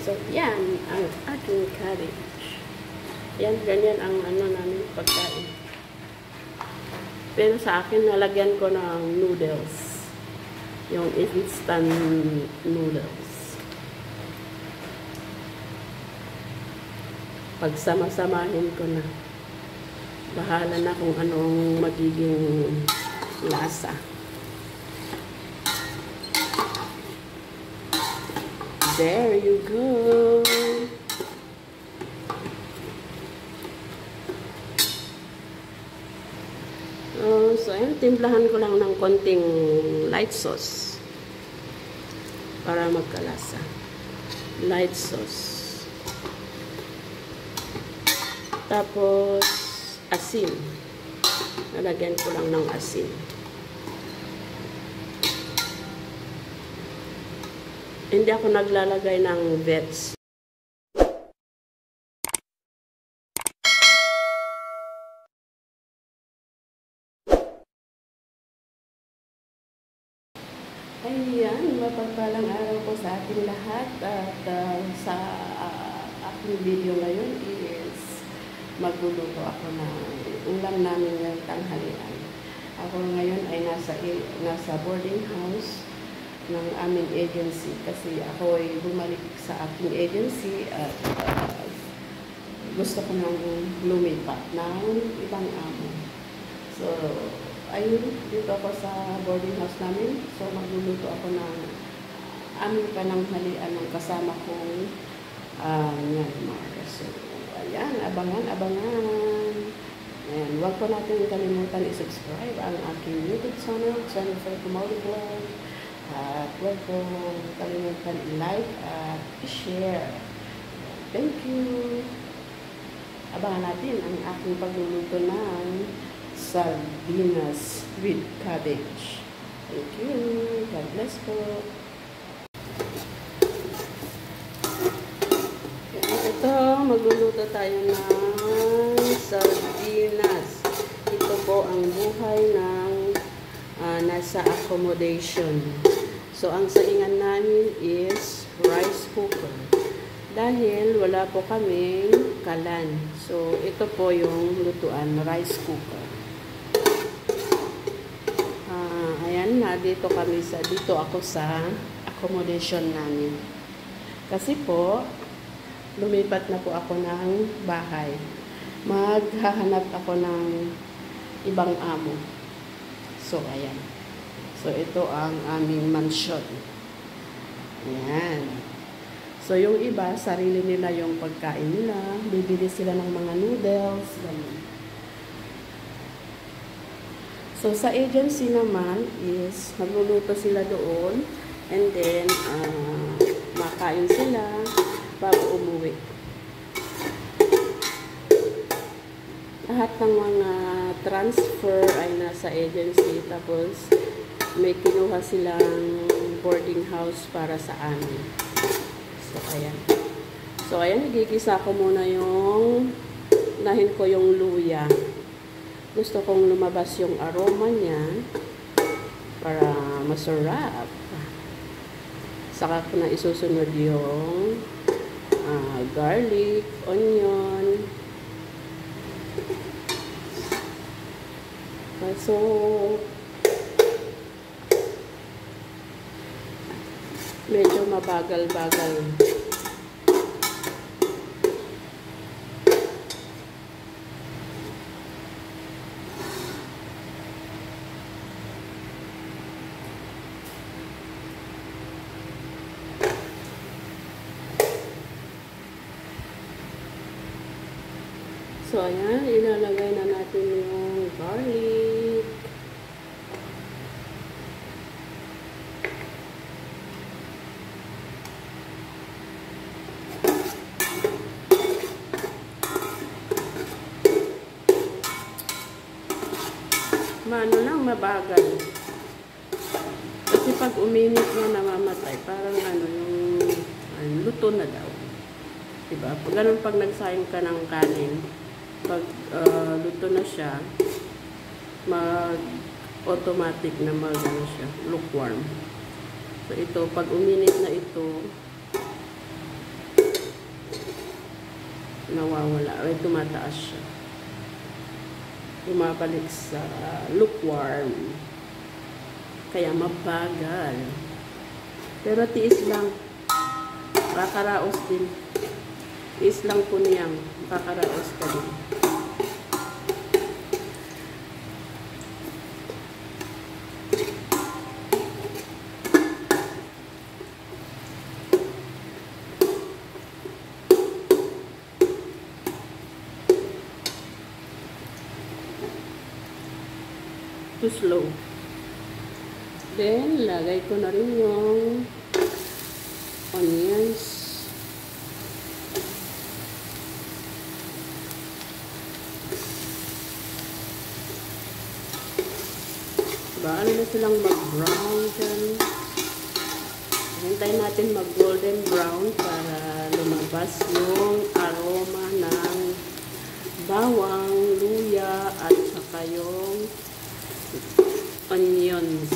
So, yan ang ating cabbage. Yan, ganyan ang ano namin pagkain. Pero sa akin, nalagyan ko ng noodles. Yung instant noodles. Pagsama-samahin ko na. Bahala na kung anong magiging lasa. There you go. So, ayun, timplahan ko lang ng konting light sauce para magkalasa. Light sauce. Tapos, asin. Nalagyan ko lang ng asin. Hindi ako naglalagay ng vets. Ayan, mapagpalang araw po sa ating lahat at sa aking video ngayon is magluluto ako ng ulam namin ngayong tanghalian. Ako ngayon ay nasa boarding house ng aming agency kasi ako ay bumalik sa aking agency at gusto ko nang lumipat ng ibang amo. So, ayun, dito ako sa boarding house namin. So, magluluto ako ng aming pananghalian ng kasama kong Myanmar. So, ayan, abangan. Ayan, huwag po natin kalimutan i-subscribe ang aking YouTube channel, Jennifer Kumali Vlog. At huwag po kalimutan i-like at i-share. Thank you. Abangan natin ang aking pagluluto ng sardinas with cabbage. Thank you. God bless po. Ito, magluluto tayo ng sardinas. Ito po ang buhay ng nasa accommodation. So, ang saingan namin is rice cooker. Dahil wala po kaming kalan. So, ito po yung lutuan, rice cooker. Ayan na, dito ako sa accommodation namin. Kasi po, lumipat na po ako ng bahay. Maghahanap ako ng ibang amo. So, ayan. So, ito ang aming mansion. Ayan. So, yung iba, sarili nila yung pagkain nila. Bibili sila ng mga noodles. Ganun. So, sa agency naman is, magluluto sila doon. And then, makain sila bago umuwi. Lahat ng mga transfer ay nasa agency. Tapos, may kinuha silang boarding house para sa amin. So, ayan. So, ayan, igigisa ko muna nahin ko yung luya. Gusto kong lumabas yung aroma niya para masarap. Saka ko na isusunod yung garlic, onion. So, medyo mabagal-bagal. So, ayan, ilalagay na natin yung garlic. Mano lang, mabagal. Kasi pag uminit na namamatay, parang yung luto na daw. Diba? Pag nagsayang ka ng kanin, pag luto na siya, automatic na siya, lukewarm. So ito, pag uminit na ito, nawawala, ay tumataas siya. Bumabalik sa lukewarm. Kaya mabagal. Pero tiis lang. Kakaraos din. Tiis lang po niyang. Kakaraos ka din. Too slow. Then, lagay ko na rin yung onions. Baano na silang mag-brown dyan. Hintayin natin mag-golden brown para lumabas yung aroma ng bawang, luya, at saka yung onions.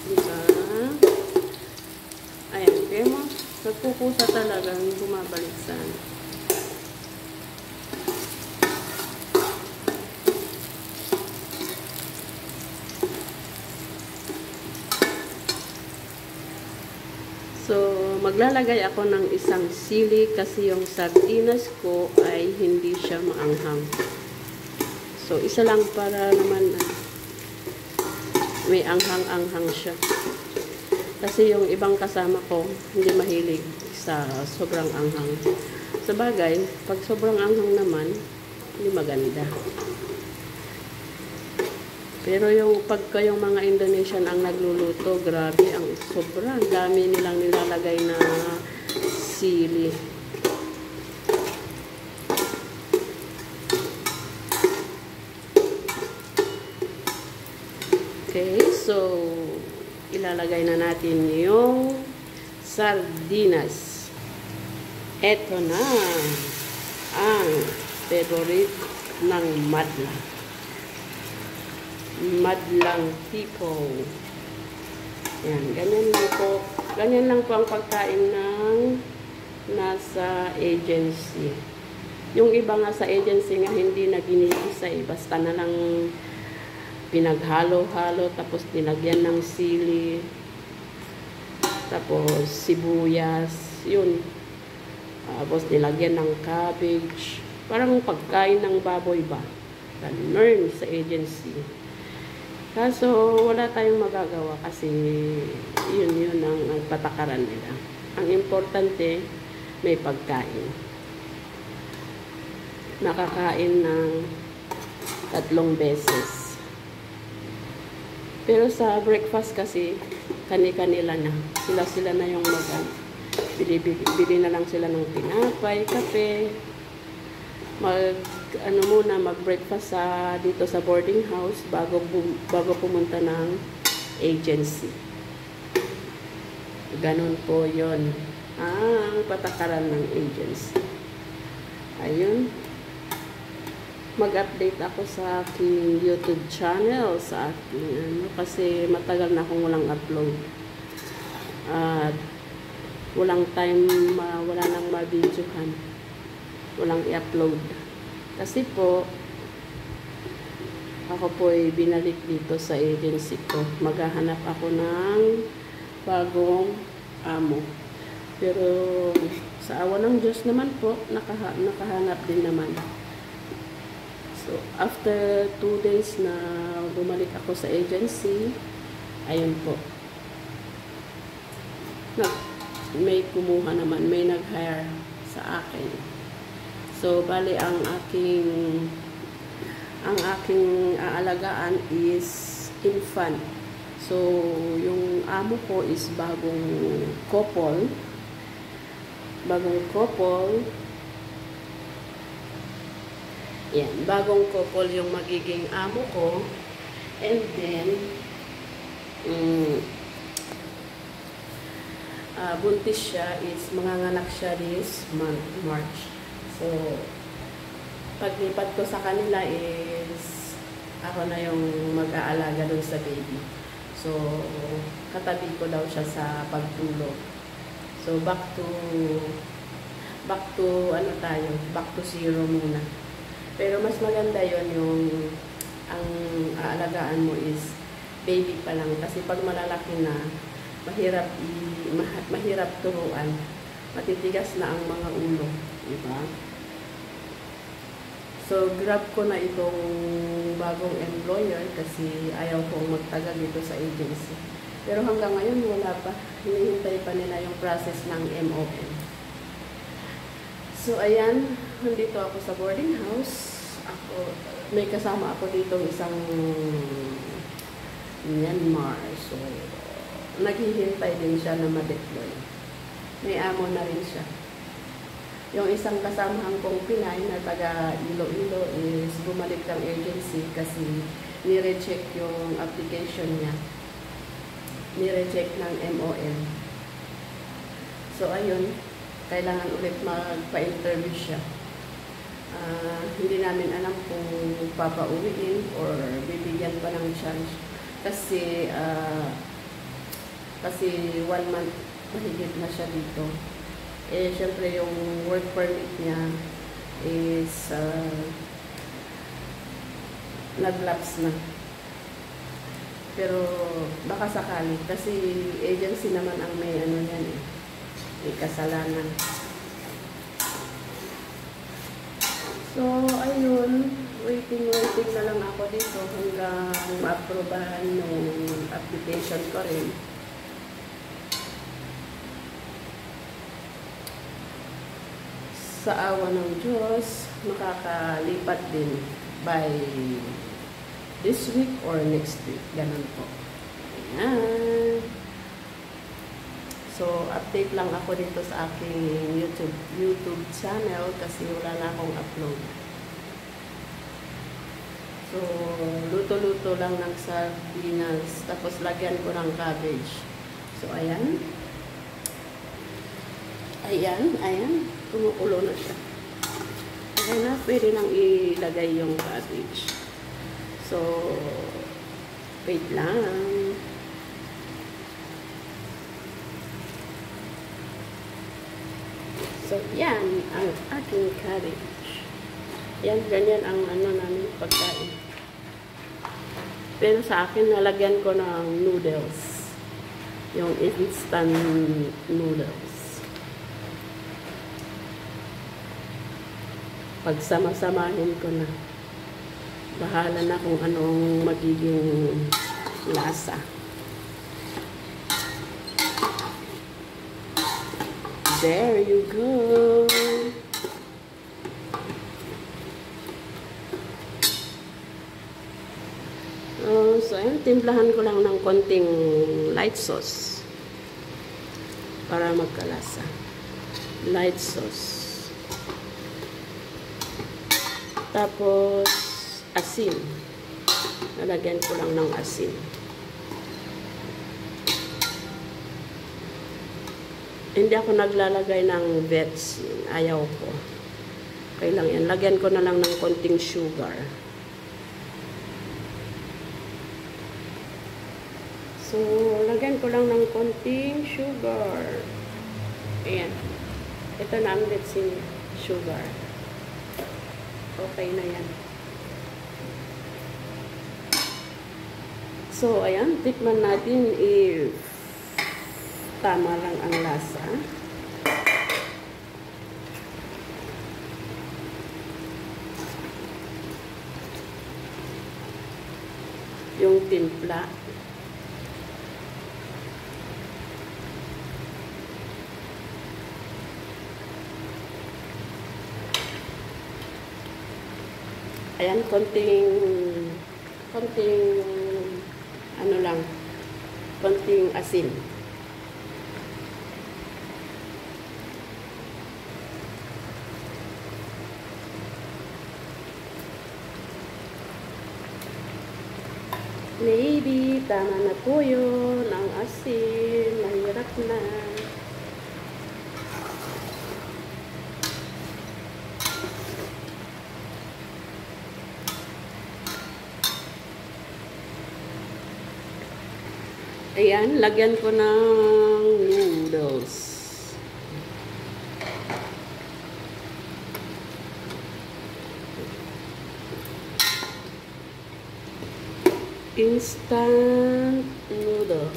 Diba? Ayan, kaya mo, nagkukusa talagang bumabaliktad. So, maglalagay ako ng isang sili kasi yung sardinas ko ay hindi siya maanghang. So, isa lang para naman may anghang-anghang siya. Kasi yung ibang kasama ko hindi mahilig sa sobrang anghang. Sa bagay, pag sobrang anghang naman, hindi maganda. Pero yung pagka yung mga Indonesian ang nagluluto, grabe, ang sobrang dami nilang nilalagay na sili. Okay, so ilalagay na natin yung sardinas. Eto na ang favorite ng madla. Madlang tipo. Yan, ganyan lang po. Ganyan lang po ang pagkain ng nasa agency. Yung iba nga sa agency nga hindi na ginigisa eh. Basta na lang pinaghalo-halo tapos nilagyan ng sili. Tapos sibuyas. Yun. Tapos nilagyan ng cabbage. Parang pagkain ng baboy ba? Ganun sa agency. Kaso, wala tayong magagawa kasi yun ang patakaran nila. Ang importante, may pagkain. Nakakain ng 3 beses. Pero sa breakfast kasi, kani-kanila na. Sila-sila na yung bili na lang sila ng tinapay, kape, mag-breakfast dito sa boarding house bago pumunta ng agency. Ganun po yon ang patakaran ng agency. Ayun. Mag-update ako sa aking YouTube channel, sa aking kasi matagal na akong walang upload. At walang time, wala nang ma-videohan. Walang i-upload. Kasi po, ako po ay binalik dito sa agency ko. Maghahanap ako ng bagong amo. Pero sa awa ng Diyos naman po, nakahanap din naman. So, after 2 days na bumalik ako sa agency, ayun po. May kumuha naman, may nag-hire sa akin. So, bali ang aking aalagaan is infant. So, yung amo ko is bagong couple. Yan, bagong couple yung magiging amo ko. And then, buntis siya is manganganak siya this month, March. So, paglipat ko sa kanila is ako na yung mag-aalaga dun sa baby. So, katabi ko daw siya sa pagtulog. So, back to ano tayo, back to zero muna. Pero mas maganda yon yung ang aalagaan mo is baby pa lang. Kasi pag malalaki na, mahirap turuan. Matitigas na ang mga ulo. Diba? So, grab ko na itong bagong employer kasi ayaw kong magtagal dito sa agency. Pero hanggang ngayon, wala pa. Hinihintay pa nila yung process ng MOM. So, ayan. Nandito ako sa boarding house. May kasama ako dito isang Myanmar. So, naghihintay din siya na ma-deploy. May amo na rin siya. Yung isang kasamahan kong Pinay na taga Iloilo is bumalik ng agency kasi ni-reject yung application niya. Ni-reject ng MOM. So, ayun. Kailangan ulit magpa-interview siya. Hindi namin alam kung papauwiin or bibigyan pa ng chance. Kasi 1 month mahigit na siya dito. Eh, syempre yung work permit niya is nag-lapse na. Pero baka sakali kasi agency naman ang may ano yan eh. May kasalanan. So, ayun. Waiting na lang ako dito hanggang ma-aprobahan yung application ko rin. Sa awa ng Diyos, makakalipat din by this week or next week. Ganun po. Ayan. So, update lang ako dito sa aking YouTube channel kasi wala na akong upload. So, luto-luto lang ng sardinas. Tapos, lagyan ko ng cabbage. So, ayan. Ayan. Kumukulo na siya. Okay na, pwede nang ilagay yung cabbage. So, wait lang. So, yan ang aking cabbage. Yan, ganyan ang ano namin pagkain. Pero sa akin, nalagyan ko ng noodles. Yung instant noodles. Pagsama-samahin ko na. Bahala na kung anong magiging lasa. There you go. So, ayan, timplahan ko lang ng konting light sauce para magkalasa. Light sauce. Tapos, asin. Nalagyan ko lang ng asin. Hindi ako naglalagay ng vets. Ayaw ko. Kailang yan. Lagyan ko na lang ng konting sugar. So, lagyan ko lang ng konting sugar. Ayan. Ito na ang vets sugar. Okay na yan. So, ayan. Tikman natin if tama lang ang lasa. Yung timpla. Ayan, konting ano lang, konting asin. Maybe, tama na po yun. Ang asin, mahirap na. Ayan, lagyan ko ng noodles. Instant noodle.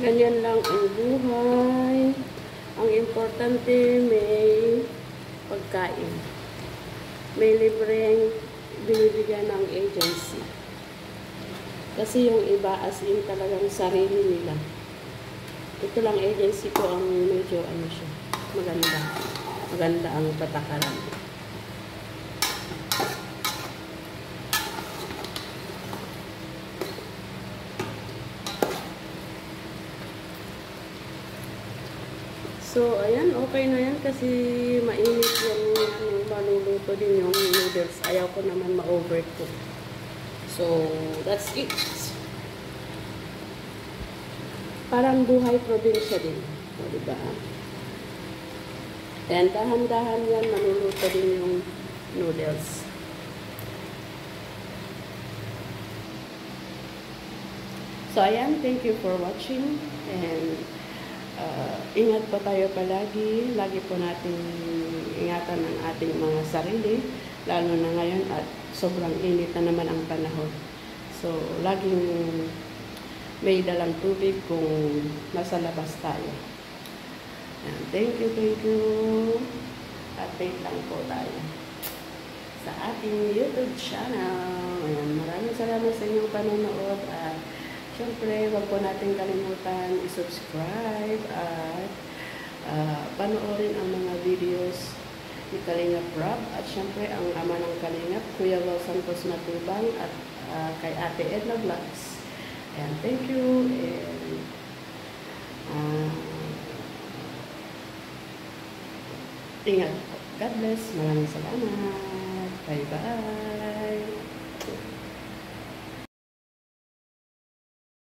Ganyan lang ang buhay. Ang importante may pagkain. May libreng binibigyan ng agency. Kasi yung iba as in talagang sarili nila. Ito lang agency ko ang medyo ano siya, maganda. Maganda ang patakaran. So, ayan, okay na yan kasi mainit yung maluluto din yung noodles. Ayaw ko naman ma-overcook. So, that's it. Parang buhay probinsya din. O, diba? And dahan-dahan yan, maluluto din yung noodles. So, ayan, thank you for watching. And ingat po tayo palagi. Lagi po natin ingatan ang ating mga sarili. Lalo na ngayon at sobrang init na naman ang panahon. So, laging may dalang tubig kung nasa labas tayo. And thank you. Update lang po tayo sa ating YouTube channel. Ayan, maraming salamat sa inyong panonood at siyempre, huwag po natin kalimutan i-subscribe at panoorin ang mga videos ni Kalingap Rob at siyempre ang ama ng Kalingap, Kuya Will Santos Matubang at kay Ate Edna Vlogs. And thank you and ingat po. God bless. Maraming salamat. Bye-bye.